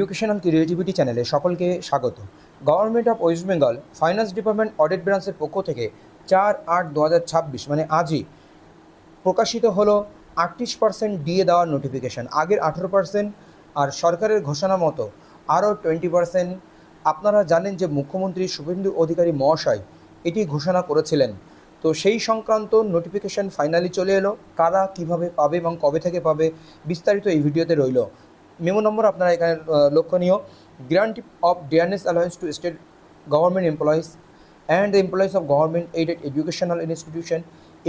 Educational creativity চ্যানেলে সকলকে স্বাগত। Government of West Bengal finance department audit ব্রাঞ্চের পক্ষ থেকে 4/8/2026 মানে আজই প্রকাশিত হলো 38% ডিএ দেওয়ার নোটিফিকেশান। আগের 18% আর সরকারের ঘোষণা মতো আরও 20%। আপনারা জানেন যে মুখ্যমন্ত্রী শুভেন্দু অধিকারী মহাশয় এটি ঘোষণা করেছিলেন। তো সেই সংক্রান্ত নোটিফিকেশান ফাইনালি চলে এলো। কারা কিভাবে পাবে এবং কবে থেকে পাবে বিস্তারিত এই ভিডিওতে রইল। মেমো নম্বর আপনারা এখানে লক্ষণীয়। Grant of dearness allowance two state government employees and the employees of government aided educational institution,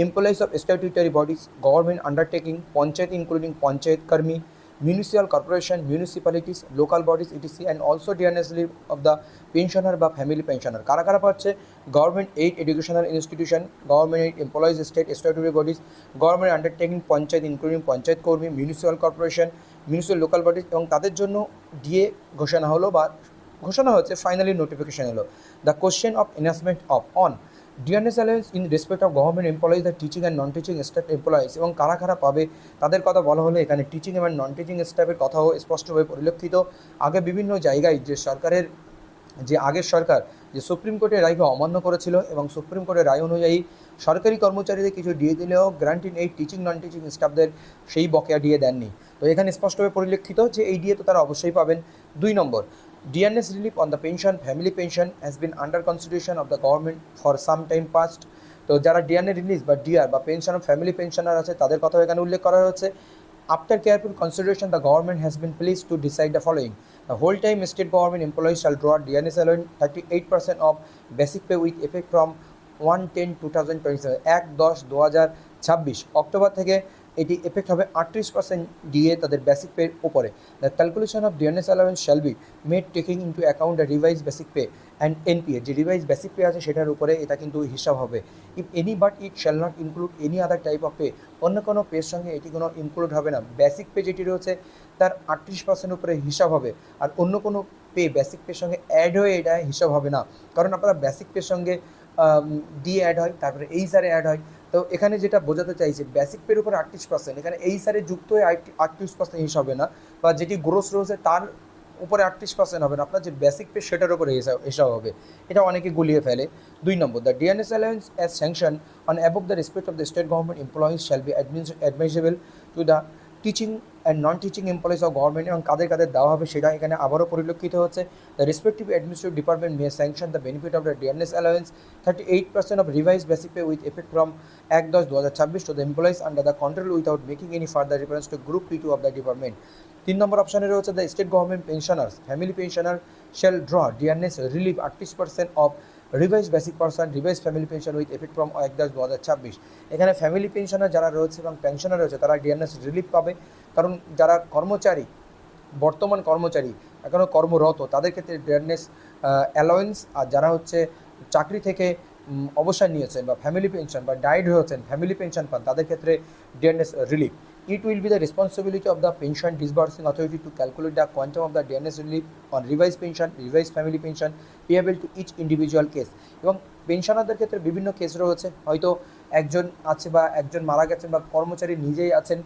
employees of statutory bodies, government undertaking, panchayat including panchayat karmi, municipal corporation, municipalities, local bodies etc, and also dearness leave of the pensioner বা family pensioner। কারা কারা পাচ্ছে? Government aid educational institution, government aid employees state statutory bodies, government undertaking panchayat including panchayat কর্মী, municipal corporation, municipal local bodies, এবং তাদের জন্য DA ঘোষণা হলো বা ঘোষণা হচ্ছে, ফাইনালি নোটিফিকেশন এলো। The question of enhancement of on dearness allowance in respect of government employees, the teaching and non teaching staff employees, এবং কারা কারা পাবে তাদের কথা বলা হলে এখানে টিচিং এবং নন টিচিং স্টাফের কথাও স্পষ্টভাবে পরিলক্ষিত। আগে বিভিন্ন জায়গায় যে সরকারের যে আগের সরকার যে সুপ্রিম কোর্টের রায়কে অমান্য করেছিল এবং সুপ্রিম কোর্টের রায় অনুযায়ী সরকারি কর্মচারীদের কিছু ডিএ দিলেও গ্রান্ট ইন এই টিচিং নন টিচিং স্টাফদের সেই বকেয়া ডিএ দেননি। তো এখানে স্পষ্টভাবে পরিলক্ষিত যে এই ডিএ তো তারা অবশ্যই পাবেন। 2 নম্বর, dearness relief on the pension family pension has been under consideration of the government for some time past. তো যারা ডিয়ারনেস রিলিজ বা ডিআর বা পেনশন অফ ফ্যামিলি পেনশনার আছে তাদের কথাও এখানে উল্লেখ করা হচ্ছে। After careful consideration, the government has been pleased to decide the following. The whole-time state government employees shall draw DNS allowance 38% of basic pay with effect from 1/10/2027 1/10/2026 October থেকে এটি effect হবে 38% ডিএ তাদের বেসিক পের উপরে। The calculation of DNS allowance shall be made taking into account the revise basic pay and NPA, যে revise basic pay আছে সেটার উপরে এটা কিন্তু হিসাব হবে। If any but it shall not include any other type of pay, অন্য কোনো পের সঙ্গে এটি কোনো ইনক্লুড হবে না। বেসিক পে যেটি রয়েছে তার 38% উপরে হিসাব হবে, আর অন্য কোনো পে বেসিক পের সঙ্গে অ্যাড হয়ে এটা হিসাব হবে না। কারণ আপনারা বেসিক পের সঙ্গে ডি অ্যাড হয়, তারপরে এইচআরে অ্যাড হয়। তো এখানে যেটা বোঝাতে চাইছে বেসিক পের উপরে 38%, এখানে এইচআরে যুক্ত হয়ে 38% হিসাব হবে না, বা যেটি গ্রোস রয়েছে তার উপরে 38% হবে না, আপনার যে বেসিক পে সেটার উপরে হিসাব হবে। এটা অনেকে গুলিয়ে ফেলে। 2 নম্বর, the DNS allowance as sanction on above the respect of the state government employees shall be admissible to the teaching and non teaching employees of government, এবং কাদের কাদের দেওয়া হবে সেটা এখানে আবারও পরিলক্ষিত হচ্ছে। The respective administrative department May sanction the benefit of the DNS allowance 38% of revised basic pay with effect from 1/10/2026 to the employees under the control without making any further reference to Group P2 of the department। 3 number অপশানে রয়েছে the state government pensioners family pensioner shall draw DNS relief 38% of revise basic person revise family pension with effect from 1/10/2026। এখানে family pensioner যারা রয়েছে এবং pensioner রয়েছে তারা DNS relieve পাবে, কারণ যারা কর্মচারী বর্তমান কর্মচারী এখনও কর্মরত তাদের ক্ষেত্রে ডিয়ারনেস অ্যালাউন্স, আর যারা হচ্ছে চাকরি থেকে অবসর নিয়েছেন বা ফ্যামিলি পেনশন বা ডাইড হয়েছেন ফ্যামিলি পেনশন পান তাদের ক্ষেত্রে dearness relief. It will be the responsibility of the pension disbursing authority to calculate the quantum of the DNS relief on revised pension, revised family pension payable to each individual case। এবং পেনশনারদের ক্ষেত্রে বিভিন্ন case রয়েছে, হয়তো একজন আছে বা একজন মারা গেছেন বা কর্মচারী নিজেই আছেন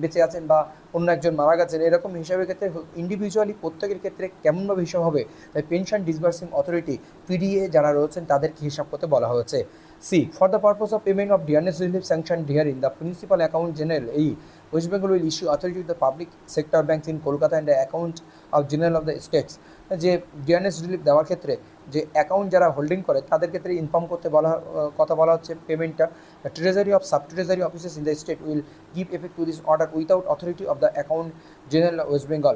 বেঁচে আছেন বা অন্য একজন মারা গেছেন, এরকম হিসাবের ক্ষেত্রে ইন্ডিভিজুয়ালি প্রত্যেকের ক্ষেত্রে কেমনভাবে হিসাব হবে, তাই পেনশন ডিসবার্সিং অথরিটি পিডিএ যারা রয়েছেন তাদেরকে হিসাব করতে বলা হয়েছে। C, for the purpose of payment of dearness relief sanction hearing the principal account general এই West Bengal will issue authority to the public sector banks in Kolkata and the account of general of the states। যে dearness relief দেওয়ার ক্ষেত্রে যে account যারা holding করে তাদের ক্ষেত্রে inform করতে কথা বলা হচ্ছে পেমেন্টটা। The treasury of sub treasury offices in the state will give effect to this order without authority of the account general West Bengal,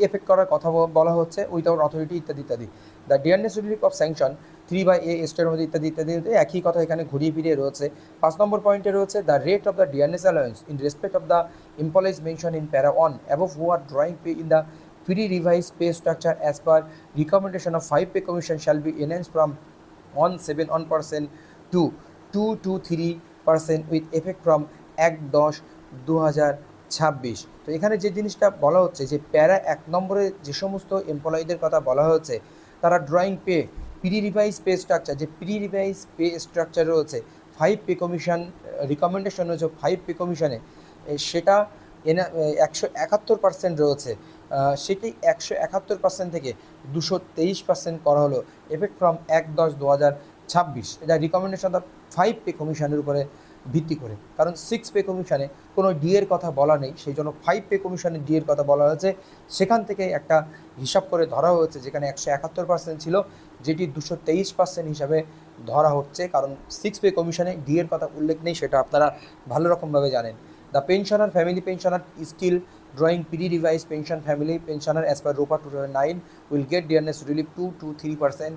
effect করার কথা বলা হচ্ছে উইথাউট অথরিটি ইত্যাদি ইত্যাদি। The dearness relief of sanction 3/A স্টের মধ্যে ইত্যাদি ইত্যাদি একই কথা এখানে ঘুরিয়ে ফিরিয়ে রয়েছে। 5 নম্বর পয়েন্টে রয়েছে the rate of the dearness allowance in respect of the employees mention in প্যারা 1 above who are drawing pay in the pre-revised pay structure as per recommendation of 5 pay commission shall be enhanced from 1.71% to 2.23% with effect from 1/10/2026। তো এখানে যে জিনিসটা বলা হচ্ছে যে প্যারা 1 নম্বরে যে সমস্ত এমপ্লয়ীদের কথা বলা হচ্ছে তারা drawing pay pre revise pay structure, যে প্রি রিভাইজ পে স্ট্রাকচার রয়েছে 5 পে কমিশন রিকমেন্ডেশন রয়েছে 5 পে কমিশনে, সেটা 171% রয়েছে। সেটি 171% থেকে 223% করা হলো এফেক্ট ফ্রম 1/10/2026। এটা রিকমেন্ডেশন অফ 5 পে কমিশনের উপরে ভিত্তি করে, কারণ 6 পে কমিশনে কোনো ডিএর কথা বলা নেই, সেই জন্য 5 পে কমিশনে ডিএর কথা বলা হয়েছে। সেখান থেকে একটা হিসাব করে ধরা হয়েছে, যেখানে 171% ছিল, যেটি 223% হিসাবে ধরা হচ্ছে, কারণ 6 পে কমিশনে ডিএর কথা উল্লেখ নেই, সেটা আপনারা ভালো রকমভাবে জানেন। The pensioner family pensioner still drawing pre-revised pension family pensioner as per ROPA 2009 will get dearness relief 2 to 3%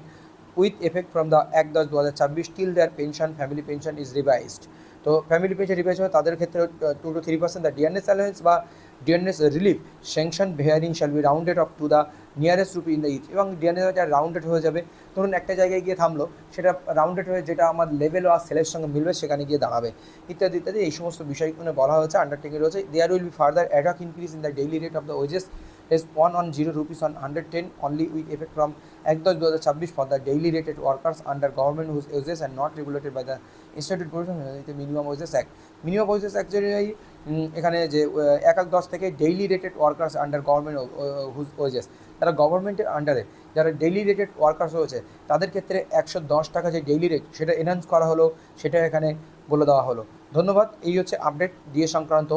with effect from the 1/10/2026 till their pension family pension is revised। তো ফ্যামিলি পেনশন রিভাইজ হবে তাদের ক্ষেত্রে 2 to 3%। The dearness allowance বা dearness relief sanction hearing shall be rounded off to the nearest rupee in the each, এবং ডিয়ারনেসটা rounded হয়ে যাবে। ধরুন একটা জায়গায় গিয়ে থামলো, সেটা রাউন্ডেড হয়ে যেটা আমার লেভেল আর সেলের সঙ্গে মিলবে সেখানে গিয়ে দাঁড়াবে, ইত্যাদি ইত্যাদি। এই সমস্ত বিষয়গুলো বলা হয়েছে, আন্ডারটেকিং রয়েছে। There will be further ad hoc increase in the daily rate of the wages is 110 rupees on 110 only with effect from 1/10/2026 for the daily rated workers under government whose wages are not regulated by the Institute Provision Minimum Wages Act। Minimum wages act অনুযায়ী এখানে যে 1/10 থেকে daily rated workers under government whose wages, তারা গভর্নমেন্টের আন্ডারে যারা daily rated workers রয়েছে তাদের ক্ষেত্রে 110 টাকা যে ডেইলি রেট সেটা এনহান্স করা হলো, সেটা এখানে বলে দেওয়া হলো। ধন্যবাদ। এই হচ্ছে আপডেট ডিএ সংক্রান্ত।